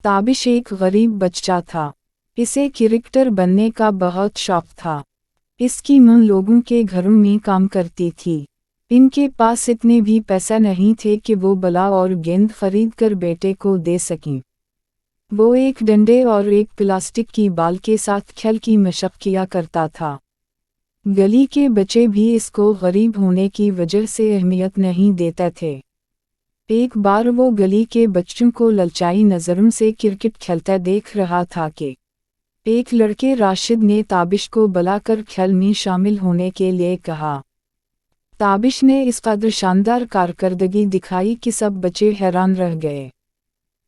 ताबिश एक गरीब बच्चा था। इसे क्रिकेटर बनने का बहुत शौक था। इसकी मां लोगों के घरों में काम करती थी। इनके पास इतने भी पैसे नहीं थे कि वो बल्ला और गेंद खरीद कर बेटे को दे सकें। वो एक डंडे और एक प्लास्टिक की बाल के साथ खेल की मशक किया करता था। गली के बच्चे भी इसको गरीब होने की वजह से अहमियत नहीं देते थे। एक बार वो गली के बच्चों को ललचाई नज़रों से क्रिकेट खेलते देख रहा था कि एक लड़के राशिद ने ताबिश को बुलाकर खेल में शामिल होने के लिए कहा। ताबिश ने इस कदर शानदार कारकर्दगी दिखाई कि सब बच्चे हैरान रह गए।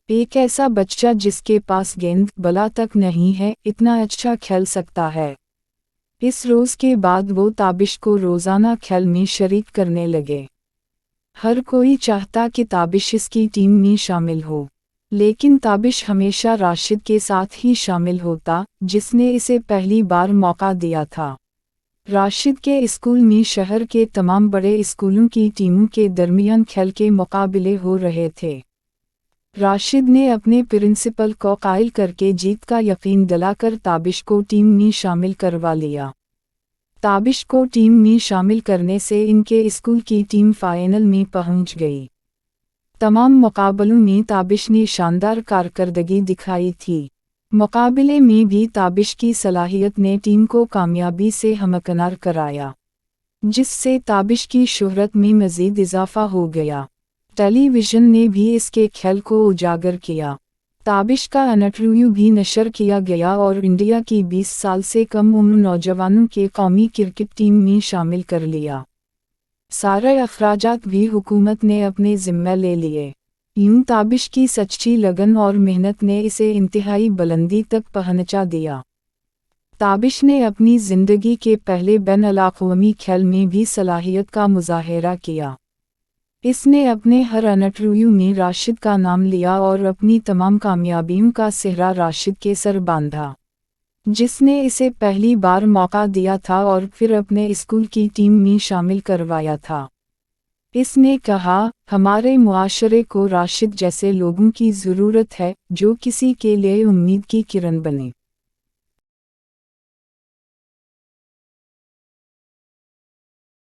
एक ऐसा बच्चा जिसके पास गेंद बल्ला तक नहीं है, इतना अच्छा खेल सकता है। इस रोज़ के बाद वो ताबिश को रोज़ाना खेल में शरीक करने लगे। हर कोई चाहता कि ताबिश इसकी टीम में शामिल हो, लेकिन ताबिश हमेशा राशिद के साथ ही शामिल होता, जिसने इसे पहली बार मौका दिया था। राशिद के स्कूल में शहर के तमाम बड़े स्कूलों की टीमों के दरमियान खेल के मुकाबले हो रहे थे। राशिद ने अपने प्रिंसिपल को कायल करके जीत का यकीन दिलाकर ताबिश को टीम में शामिल करवा लिया। ताबिश को टीम में शामिल करने से इनके स्कूल की टीम फाइनल में पहुंच गई। तमाम मुकाबलों में ताबिश ने शानदार कारकर्दगी दिखाई थी। मुकाबले में भी ताबिश की सलाहियत ने टीम को कामयाबी से हमकिनार कराया, जिससे ताबिश की शोहरत में मज़ीद इजाफा हो गया। टेलीविज़न ने भी इसके खेल को उजागर किया। ताबिश का इंटरव्यू भी नशर किया गया और इंडिया की 20 साल से कम उम्र नौजवानों के कौमी क्रिकेट टीम में शामिल कर लिया। सारे अखराजात भी हुकूमत ने अपने ज़िम्मे ले लिए। यूं ताबिश की सच्ची लगन और मेहनत ने इसे इंतहाई बुलंदी तक पहुंचा दिया। ताबिश ने अपनी ज़िंदगी के पहले बैन-अल-अक़वामी खेल में भी सलाहियत का मुज़ाहरा किया। इसने अपने हर इंटरव्यू में राशिद का नाम लिया और अपनी तमाम कामयाबियों का सेहरा राशिद के सर बांधा, जिसने इसे पहली बार मौका दिया था और फिर अपने स्कूल की टीम में शामिल करवाया था। इसने कहा, हमारे मुआशरे को राशिद जैसे लोगों की ज़रूरत है, जो किसी के लिए उम्मीद की किरण बने।